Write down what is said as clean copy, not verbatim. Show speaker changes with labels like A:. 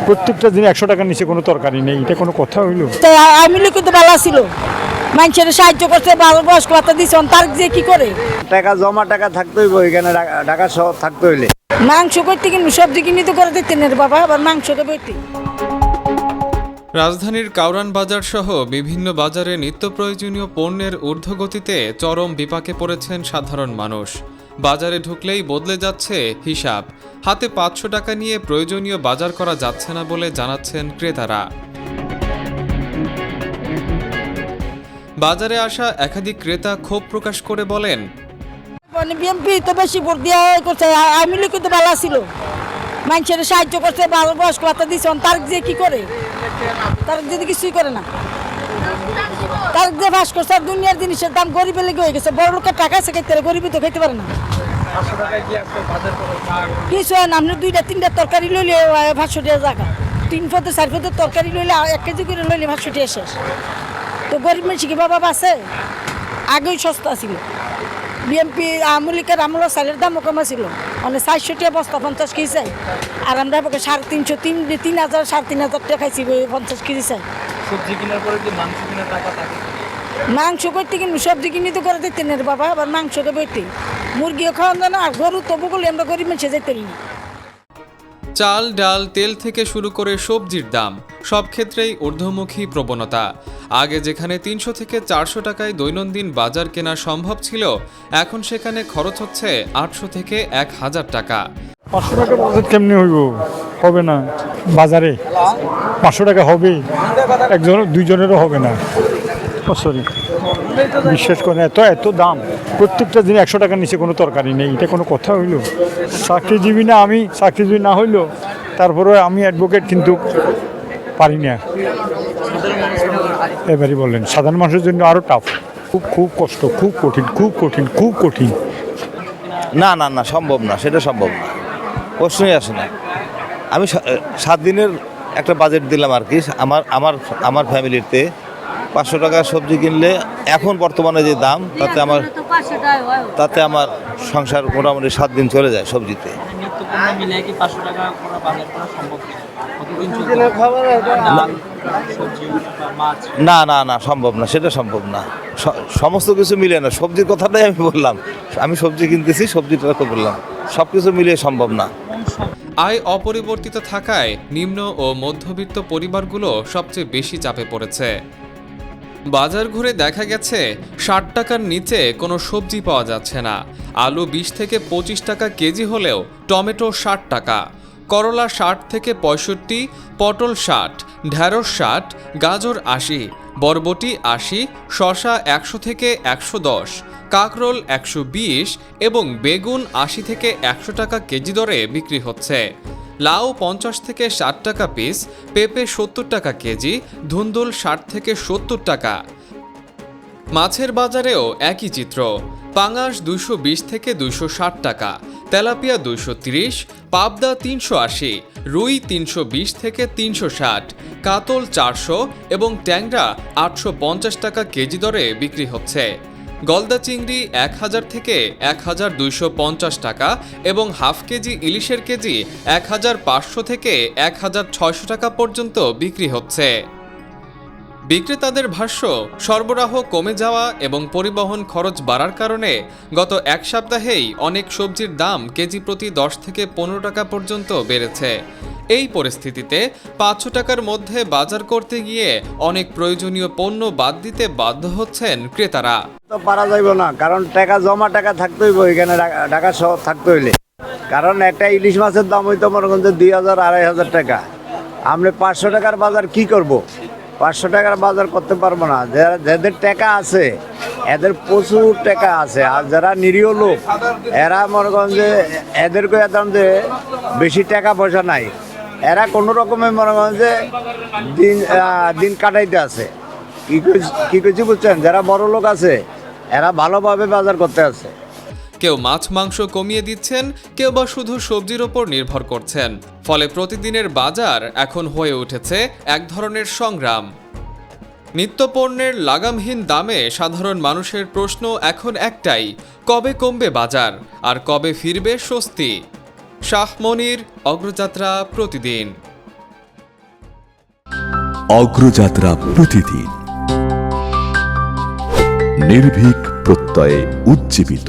A: প্রত্যেকটা দিনে 100 টাকার নিচে কোনো তরকারি নেই, এটা কোনো কথা হইলো?
B: তো আমি কিন্তু ভালো ছিল, মানুষের সাহায্য করছে, বয়স্ক ভাতা দিচ্ছে, তার যে কি করে
C: টাকা জমা টাকা থাকতে হইব, এখানে ঢাকা শহর থাকতে হইলে।
B: মাংস করতে কিনি, সবজি কিনি তো করে দিতেন বাবা, আবার মাংসটা বইতে।
D: রাজধানীর কাউরান বাজার সহ বিভিন্ন বাজারে নিত্য প্রয়োজনীয় পণ্যের ঊর্ধ্বগতিতে চরম বিপাকে পড়েছেন সাধারণ মানুষ। বাজারে ঢুকলেই বদলে যাচ্ছে হিসাব। হাতে 500 টাকা নিয়ে প্রয়োজনীয় বাজার করা যাচ্ছে না বলে জানাচ্ছেন ক্রেতারা। বাজারে আসা একাধিক ক্রেতা ক্ষোভ প্রকাশ করে বলেন,
B: বিএমপি তো বেশি ভোট দিয়ে করছে, আমি কিন্তু ভালো ছিল, মানুষের সাহায্য করছে, বয়স্ক ভাতা দিচ্ছে, তার যে কি করে, তার যদি কিছুই করে না, তার যে বাস করছে, আর দুনিয়ার জিনিসের দাম গরিবের লেগে হয়ে গেছে। বড় লোকের টাকা আছে খাইতে, গরিবই তো খাইতে পারে না। কিছু হয় না, আপনি 2-3টা তরকারি লইলে 500 টাকা জায়গা, 3 পদের 4 পদের তরকারি লইলে 1 কেজি করে লইলে 500 টাকা শেষ। তো গরিব মানুষ কি বাবা আছে? আগেই সস্তা ছিল, বিএমপি আমলিকার আমল চালের দামও কমা ছিল, মানে 400 টাকা বস্তা 50 কেজি চাই, আর আমরা 350, 3,000, 3,500 টাকা খাইছি 50 কেজি চাই।
E: সবজি কেনার পরে যে মাংস কেনার টাকা থাকে,
B: মাংস করতে কিনি, সবজি কিনি তো করে দিতেন বাবা, আবার মাংসটা বইতে, মুরগিও খাওয়ান যায় না, আর গরু তবু বলে আমরা গরিব মানুষে যেতে না।
D: চাল, ডাল, তেল থেকে শুরু করে সবজির দাম সব ক্ষেত্রেই ঊর্ধ্বমুখী প্রবণতা। আগে যেখানে 300 থেকে 400 টাকায় দৈনন্দিন বাজার কেনা সম্ভব ছিল, এখন সেখানে খরচ হচ্ছে 800 থেকে 1000 টাকা।
A: 500 টাকা বাজার কেমনি হইব? হবে না বাজারে, 500 টাকা হবে একজন, দুইজনেরও হবে না। সরি, বিশ্বাস করেন, এত দাম, প্রত্যেকটা দিনে 100 টাকার নিচে কোনো তরকারি নেই, এটা কোনো কথা হইলো? চাকরিজীবী না, আমি চাকরিজীবী না হইলো, তারপরে আমি অ্যাডভোকেট, কিন্তু পারি না। এবারই বললেন, সাধারণ মানুষের জন্য আরও টাফ, খুব কষ্ট, খুব কঠিন।
C: না না না, সম্ভব না, সেটা সম্ভব না, প্রশ্নই আসে না। আমি 7 দিনের একটা বাজেট দিলাম আর কি, আমার ফ্যামিলিতে 500 টাকার সবজি কিনলে এখন বর্তমানে যে দাম, তাতে আমার সংসার মোটামুটি 7 দিন চলে যায় সবজিতে।
E: নিত্যপণ্য মিলে কি 500 টাকা করে বাজার করা সম্ভব কিনা? কতদিন চলতে ডাল, সবজি বা মাছ?
C: না না না, সম্ভব না, সেটা সম্ভব না। সমস্ত কিছু মিলে না, সবজির কথাটাই আমি বললাম, আমি সবজি কিনতেছি, সবজিটা কথা বললাম, সব কিছু মিলিয়ে সম্ভব না।
D: আয় অপরিবর্তিত থাকায় নিম্ন ও মধ্যবিত্ত পরিবারগুলো সবচেয়ে বেশি চাপে পড়েছে। বাজার ঘুরে দেখা গেছে 60 টাকার নিচে কোনো সবজি পাওয়া যাচ্ছে না। আলু 20 থেকে 25 টাকা কেজি হলেও টমেটো 60 টাকা, করলা 60 থেকে 65, পটল 60, ঢেঁড়স 60, গাজর 80, বরবটি 80, শসা 100 থেকে 110, কাঁকরোল 120 এবং বেগুন 80 থেকে 100 টাকা কেজি দরে বিক্রি হচ্ছে। লাউ 50 থেকে 60 টাকা পিস, পেঁপে 70 টাকা কেজি, ধুন্দুল 60 থেকে 70 টাকা। মাছের বাজারেও একই চিত্র। পাঙাশ 220 থেকে 260 টাকা, তেলাপিয়া 230, পাবদা 380, রুই 320 থেকে 360, কাতল 400 এবং ট্যাংরা 850 টাকা কেজি দরে বিক্রি হচ্ছে। গলদা চিংড়ি 1000 থেকে 1250 টাকা এবং হাফ কেজি ইলিশের কেজি 1500 থেকে 1600 টাকা পর্যন্ত বিক্রি হচ্ছে। বিক্রেতাদের ভাষ্য, সরবরাহ কমে যাওয়া এবং পরিবহন খরচ বাড়ার কারণে গত 1 সপ্তাহেই অনেক সবজির দাম কেজি প্রতি 10 থেকে 15 টাকা পর্যন্ত বেড়েছে। এই পরিস্থিতিতে 500 টাকার মধ্যে বাজার করতে গিয়ে অনেক প্রয়োজনীয় পণ্য বাদ দিতে বাধ্য হচ্ছেন ক্রেতারা।
C: তো পারা যাইব না, কারণ জমা টাকা থাকতে হইব, এখানে ঢাকা শহর থাকতে হইলে। কারণ একটা ইলিশ মাছের দাম হইতো মনে করেন যে 2,000-2,500 টাকা। আমরা 500 টাকার বাজার কি করব? 500 টাকার বাজার করতে পারবো না। যাদের টাকা আছে, এদের প্রচুর টাকা আছে, আর যারা নিরীহ লোক, এরা মনে করেন যে এদেরকে একদম যে বেশি টাকা পয়সা নাই, এরা কোনো রকমে মনে করেন যে দিন কাটাইতে আছে। কি করছি বুঝছেন? যারা বড় লোক আছে, এরা ভালোভাবে বাজার করতে আছে।
D: কেউ মাছ মাংস কমিয়ে দিচ্ছেন, কেউ বা শুধু সবজির ওপর নির্ভর করছেন। ফলে প্রতিদিনের বাজার এখন হয়ে উঠেছে এক ধরনের সংগ্রাম। নিত্যপণ্যের লাগামহীন দামে সাধারণ মানুষের প্রশ্ন এখন একটাই, কবে কমবে বাজার আর কবে ফিরবে স্বস্তি? শাহ মনির, অগ্রযাত্রা, প্রতিদিন।
F: অগ্রযাত্রা প্রতিদিন নির্ভীক প্রত্যয়ে উজ্জীবিত।